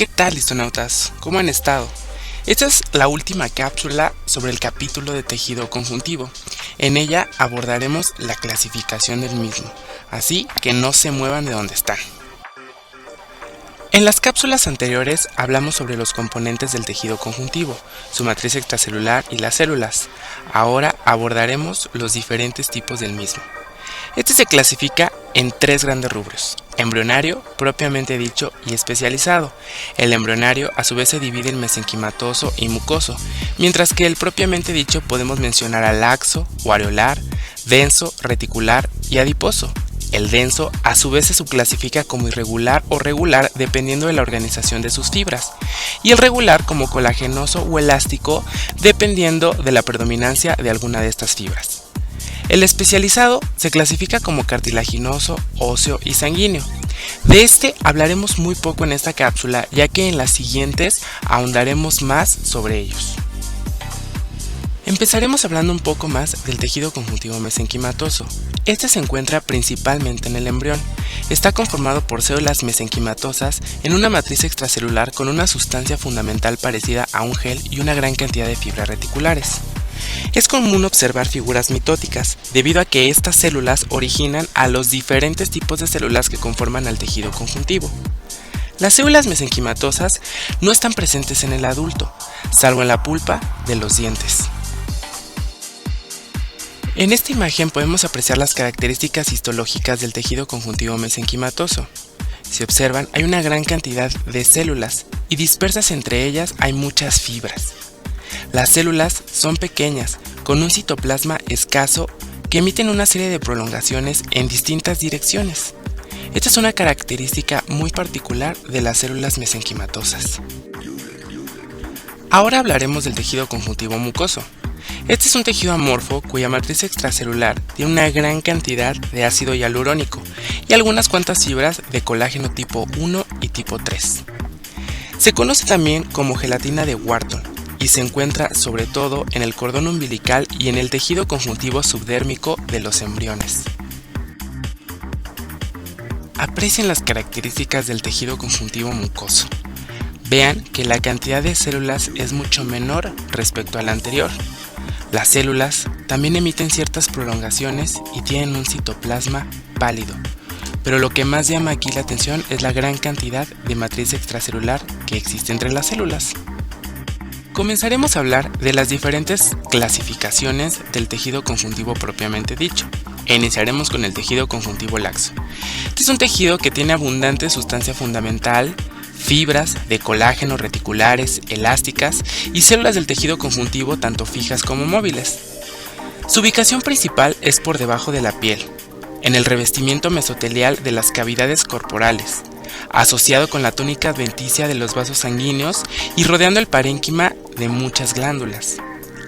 ¿Qué tal, listonautas? ¿Cómo han estado? Esta es la última cápsula sobre el capítulo de tejido conjuntivo. En ella abordaremos la clasificación del mismo, así que no se muevan de donde están. En las cápsulas anteriores hablamos sobre los componentes del tejido conjuntivo, su matriz extracelular y las células. Ahora abordaremos los diferentes tipos del mismo. Este se clasifica en tres grandes rubros: embrionario, propiamente dicho, y especializado. El embrionario a su vez se divide en mesenquimatoso y mucoso, mientras que el propiamente dicho podemos mencionar al laxo o areolar, denso, reticular y adiposo. El denso a su vez se subclasifica como irregular o regular dependiendo de la organización de sus fibras, y el regular como colagenoso o elástico dependiendo de la predominancia de alguna de estas fibras. El especializado se clasifica como cartilaginoso, óseo y sanguíneo. De este hablaremos muy poco en esta cápsula, ya que en las siguientes ahondaremos más sobre ellos. Empezaremos hablando un poco más del tejido conjuntivo mesenquimatoso. Este se encuentra principalmente en el embrión. Está conformado por células mesenquimatosas en una matriz extracelular con una sustancia fundamental parecida a un gel y una gran cantidad de fibras reticulares. Es común observar figuras mitóticas, debido a que estas células originan a los diferentes tipos de células que conforman al tejido conjuntivo. Las células mesenquimatosas no están presentes en el adulto, salvo en la pulpa de los dientes. En esta imagen podemos apreciar las características histológicas del tejido conjuntivo mesenquimatoso. Si observan, hay una gran cantidad de células y dispersas entre ellas hay muchas fibras. Las células son pequeñas, con un citoplasma escaso que emiten una serie de prolongaciones en distintas direcciones. Esta es una característica muy particular de las células mesenquimatosas. Ahora hablaremos del tejido conjuntivo mucoso. Este es un tejido amorfo cuya matriz extracelular tiene una gran cantidad de ácido hialurónico y algunas cuantas fibras de colágeno tipo 1 y tipo 3. Se conoce también como gelatina de Wharton y se encuentra sobre todo en el cordón umbilical y en el tejido conjuntivo subdérmico de los embriones. Aprecien las características del tejido conjuntivo mucoso. Vean que la cantidad de células es mucho menor respecto a la anterior. Las células también emiten ciertas prolongaciones y tienen un citoplasma pálido, pero lo que más llama aquí la atención es la gran cantidad de matriz extracelular que existe entre las células. Comenzaremos a hablar de las diferentes clasificaciones del tejido conjuntivo propiamente dicho. Iniciaremos con el tejido conjuntivo laxo. Este es un tejido que tiene abundante sustancia fundamental, fibras de colágeno reticulares, elásticas y células del tejido conjuntivo tanto fijas como móviles. Su ubicación principal es por debajo de la piel, en el revestimiento mesotelial de las cavidades corporales, asociado con la túnica adventicia de los vasos sanguíneos y rodeando el parénquima de muchas glándulas.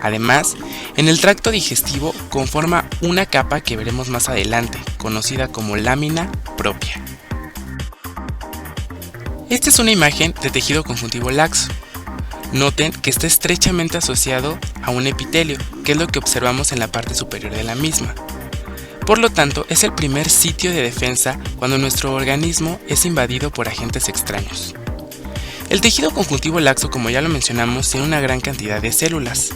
Además, en el tracto digestivo conforma una capa que veremos más adelante, conocida como lámina propia. Esta es una imagen de tejido conjuntivo laxo. Noten que está estrechamente asociado a un epitelio, que es lo que observamos en la parte superior de la misma. Por lo tanto, es el primer sitio de defensa cuando nuestro organismo es invadido por agentes extraños. El tejido conjuntivo laxo, como ya lo mencionamos, tiene una gran cantidad de células.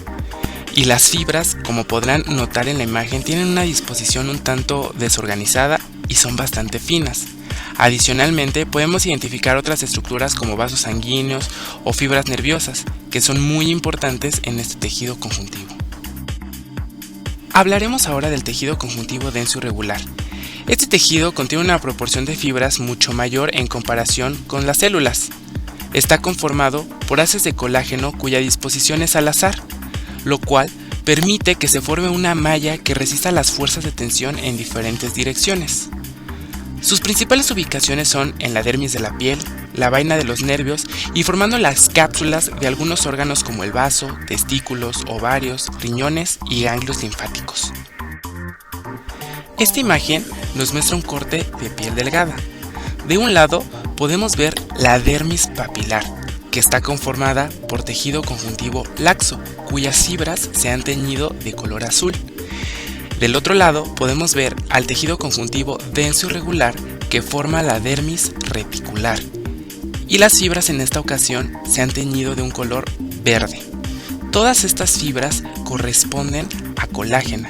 Y las fibras, como podrán notar en la imagen, tienen una disposición un tanto desorganizada y son bastante finas. Adicionalmente, podemos identificar otras estructuras como vasos sanguíneos o fibras nerviosas, que son muy importantes en este tejido conjuntivo. Hablaremos ahora del tejido conjuntivo denso y regular. Este tejido contiene una proporción de fibras mucho mayor en comparación con las células. Está conformado por haces de colágeno cuya disposición es al azar, lo cual permite que se forme una malla que resista las fuerzas de tensión en diferentes direcciones. Sus principales ubicaciones son en la dermis de la piel, la vaina de los nervios y formando las cápsulas de algunos órganos como el vaso, testículos, ovarios, riñones y ganglios linfáticos. Esta imagen nos muestra un corte de piel delgada. De un lado podemos ver la dermis papilar, que está conformada por tejido conjuntivo laxo, cuyas fibras se han teñido de color azul. Del otro lado podemos ver al tejido conjuntivo denso y regular que forma la dermis reticular y las fibras en esta ocasión se han teñido de un color verde. Todas estas fibras corresponden a colágeno.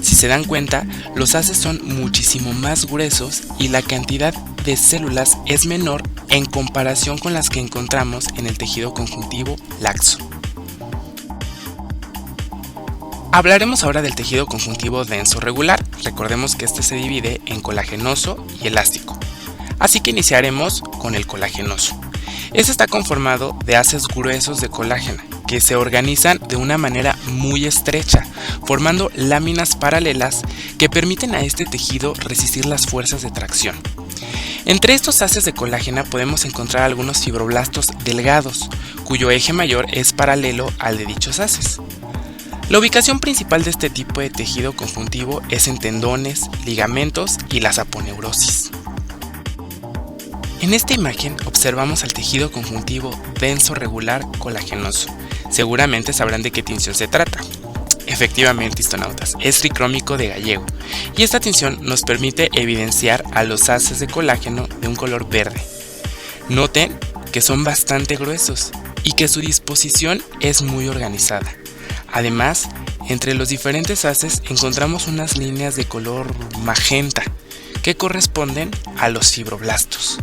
Si se dan cuenta, los haces son muchísimo más gruesos y la cantidad de células es menor en comparación con las que encontramos en el tejido conjuntivo laxo. Hablaremos ahora del tejido conjuntivo denso regular. Recordemos que este se divide en colagenoso y elástico. Así que iniciaremos con el colagenoso. Este está conformado de haces gruesos de colágeno que se organizan de una manera muy estrecha, formando láminas paralelas que permiten a este tejido resistir las fuerzas de tracción. Entre estos haces de colágeno podemos encontrar algunos fibroblastos delgados, cuyo eje mayor es paralelo al de dichos haces. La ubicación principal de este tipo de tejido conjuntivo es en tendones, ligamentos y la saponeurosis. En esta imagen observamos al tejido conjuntivo denso regular colagenoso. Seguramente sabrán de qué tinción se trata. Efectivamente, histonautas, es tricrómico de Gallego, y esta tinción nos permite evidenciar a los haces de colágeno de un color verde. Noten que son bastante gruesos y que su disposición es muy organizada. Además, entre los diferentes haces encontramos unas líneas de color magenta que corresponden a los fibroblastos.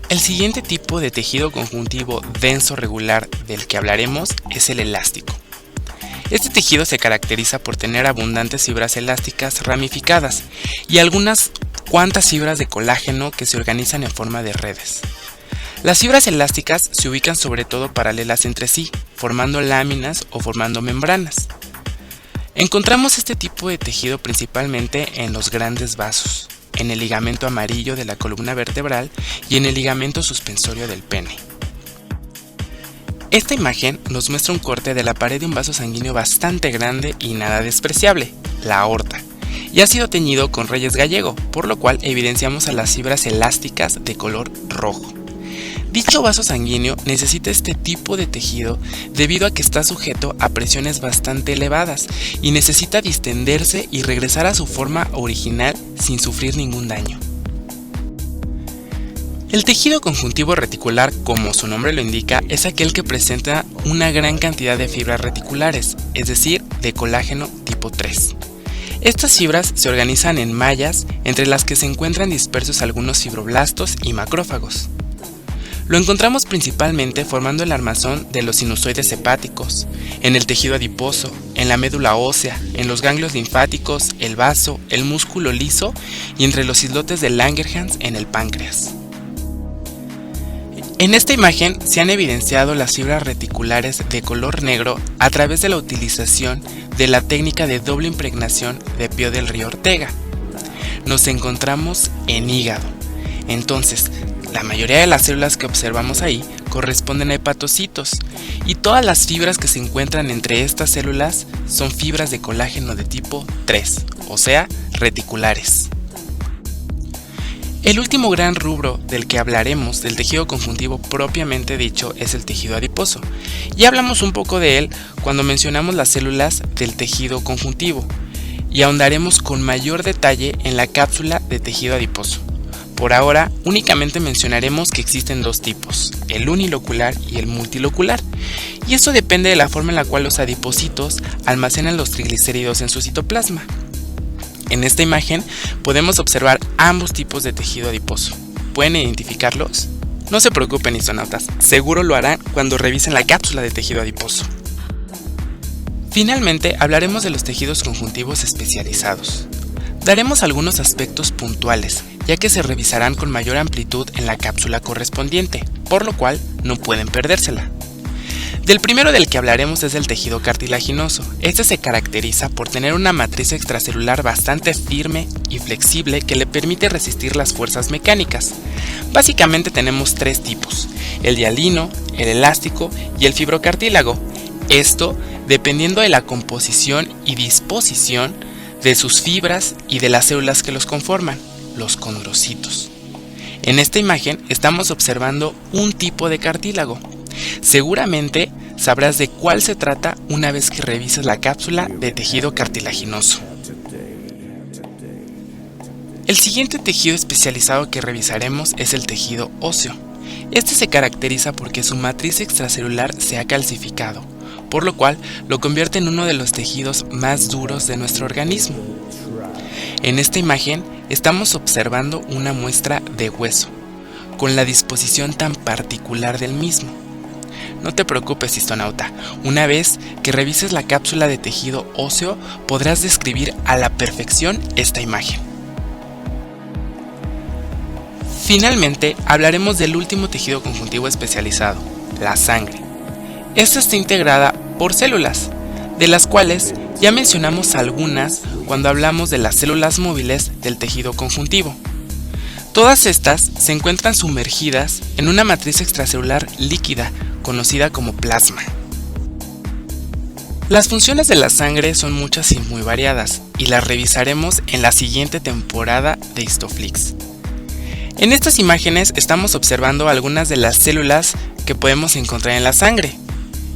El siguiente tipo de tejido conjuntivo denso regular del que hablaremos es el elástico. Este tejido se caracteriza por tener abundantes fibras elásticas ramificadas y algunas cuantas fibras de colágeno que se organizan en forma de redes. Las fibras elásticas se ubican sobre todo paralelas entre sí, formando láminas o formando membranas. Encontramos este tipo de tejido principalmente en los grandes vasos, en el ligamento amarillo de la columna vertebral y en el ligamento suspensorio del pene. Esta imagen nos muestra un corte de la pared de un vaso sanguíneo bastante grande y nada despreciable, la aorta, y ha sido teñido con Reyes Gallego, por lo cual evidenciamos a las fibras elásticas de color rojo. Dicho vaso sanguíneo necesita este tipo de tejido debido a que está sujeto a presiones bastante elevadas y necesita distenderse y regresar a su forma original sin sufrir ningún daño. El tejido conjuntivo reticular, como su nombre lo indica, es aquel que presenta una gran cantidad de fibras reticulares, es decir, de colágeno tipo 3. Estas fibras se organizan en mallas entre las que se encuentran dispersos algunos fibroblastos y macrófagos. Lo encontramos principalmente formando el armazón de los sinusoides hepáticos, en el tejido adiposo, en la médula ósea, en los ganglios linfáticos, el vaso, el músculo liso y entre los islotes de Langerhans en el páncreas. En esta imagen se han evidenciado las fibras reticulares de color negro a través de la utilización de la técnica de doble impregnación de Pío del Río Ortega. Nos encontramos en hígado. Entonces, la mayoría de las células que observamos ahí corresponden a hepatocitos y todas las fibras que se encuentran entre estas células son fibras de colágeno de tipo 3, o sea, reticulares. El último gran rubro del que hablaremos del tejido conjuntivo propiamente dicho es el tejido adiposo. Ya hablamos un poco de él cuando mencionamos las células del tejido conjuntivo y ahondaremos con mayor detalle en la cápsula de tejido adiposo. Por ahora, únicamente mencionaremos que existen dos tipos, el unilocular y el multilocular, y esto depende de la forma en la cual los adipocitos almacenan los triglicéridos en su citoplasma. En esta imagen podemos observar ambos tipos de tejido adiposo. ¿Pueden identificarlos? No se preocupen, histonautas, seguro lo harán cuando revisen la cápsula de tejido adiposo. Finalmente, hablaremos de los tejidos conjuntivos especializados. Daremos algunos aspectos puntuales, ya que se revisarán con mayor amplitud en la cápsula correspondiente, por lo cual no pueden perdérsela. Del primero del que hablaremos es el tejido cartilaginoso. Este se caracteriza por tener una matriz extracelular bastante firme y flexible que le permite resistir las fuerzas mecánicas. Básicamente tenemos tres tipos, el hialino, el elástico y el fibrocartílago. Esto dependiendo de la composición y disposición de sus fibras y de las células que los conforman, los condrocitos. En esta imagen estamos observando un tipo de cartílago. Seguramente sabrás de cuál se trata una vez que revises la cápsula de tejido cartilaginoso. El siguiente tejido especializado que revisaremos es el tejido óseo. Este se caracteriza porque su matriz extracelular se ha calcificado, por lo cual lo convierte en uno de los tejidos más duros de nuestro organismo. En esta imagen estamos observando una muestra de hueso, con la disposición tan particular del mismo. No te preocupes, histonauta, una vez que revises la cápsula de tejido óseo podrás describir a la perfección esta imagen. Finalmente, hablaremos del último tejido conjuntivo especializado, la sangre. Esta está integrada por células, de las cuales ya mencionamos algunas cuando hablamos de las células móviles del tejido conjuntivo. Todas estas se encuentran sumergidas en una matriz extracelular líquida conocida como plasma. Las funciones de la sangre son muchas y muy variadas, y las revisaremos en la siguiente temporada de Histoflix. En estas imágenes estamos observando algunas de las células que podemos encontrar en la sangre.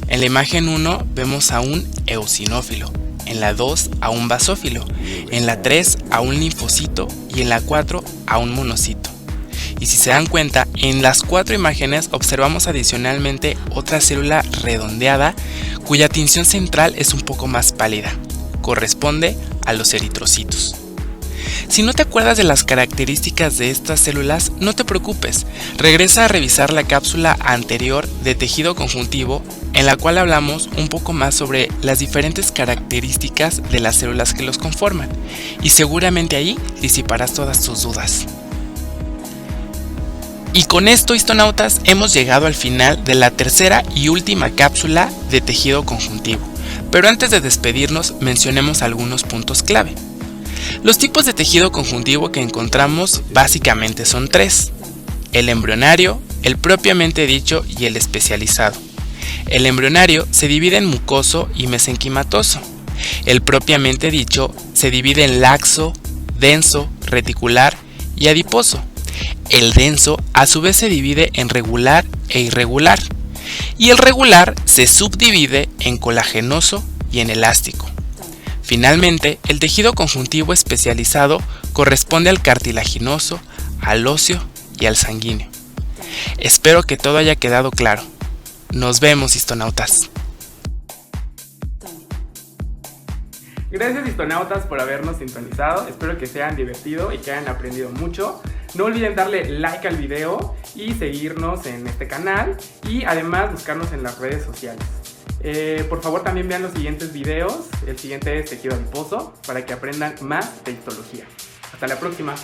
En la imagen 1 vemos a un eosinófilo, en la 2 a un basófilo, en la 3 a un linfocito y en la 4 a un monocito. Y si se dan cuenta, en las 4 imágenes observamos adicionalmente otra célula redondeada cuya tinción central es un poco más pálida. Corresponde a los eritrocitos. Si no te acuerdas de las características de estas células, no te preocupes, regresa a revisar la cápsula anterior de tejido conjuntivo en la cual hablamos un poco más sobre las diferentes características de las células que los conforman y seguramente ahí disiparás todas tus dudas. Y con esto, histonautas, hemos llegado al final de la tercera y última cápsula de tejido conjuntivo, pero antes de despedirnos mencionemos algunos puntos clave. Los tipos de tejido conjuntivo que encontramos básicamente son 3: el embrionario, el propiamente dicho y el especializado. El embrionario se divide en mucoso y mesenquimatoso. El propiamente dicho se divide en laxo, denso, reticular y adiposo. El denso a su vez se divide en regular e irregular. Y el regular se subdivide en colagenoso y en elástico. Finalmente, el tejido conjuntivo especializado corresponde al cartilaginoso, al óseo y al sanguíneo. Espero que todo haya quedado claro. Nos vemos, histonautas. Gracias, histonautas, por habernos sintonizado. Espero que se hayan divertido y que hayan aprendido mucho. No olviden darle like al video y seguirnos en este canal y además buscarnos en las redes sociales. Por favor, también vean los siguientes videos. El siguiente es tejido adiposo para que aprendan más de histología. Hasta la próxima.